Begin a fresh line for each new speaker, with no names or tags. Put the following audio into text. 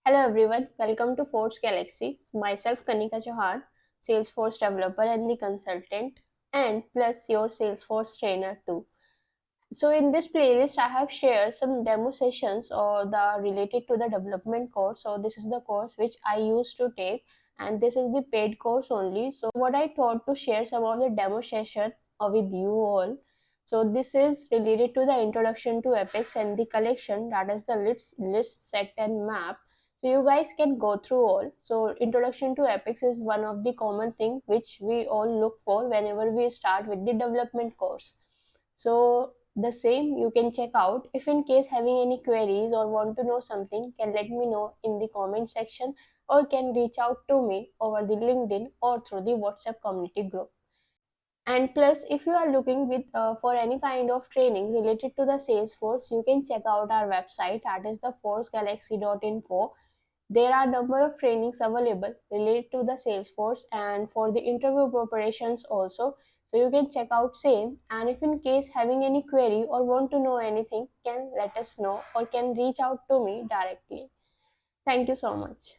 Hello everyone, welcome to forceGalaxy. It's myself Kanika Chauhan, Salesforce developer and the consultant, and plus your Salesforce trainer too. So in this playlist, I have shared some demo sessions or the related to the development course. So this is the course which I used to take, and this is the paid course only. So what I thought to share some of the demo session with you all. So this is related to the introduction to Apex and the collection, that is the list, set and map. So you guys can go through all. So introduction to Apex is one of the common thing which we all look for whenever we start with the development course. So the same you can check out. If in case having any queries or want to know something, can let me know in the comment section or can reach out to me over the LinkedIn or through the WhatsApp community group. And plus, if you are looking with for any kind of training related to the Salesforce, you can check out our website, that is the forceGalaxy.info. There are number of trainings available related to the Salesforce and for the interview preparations also. So you can check out same, and if in case having any query or want to know anything, can let us know or can reach out to me directly. Thank you so much.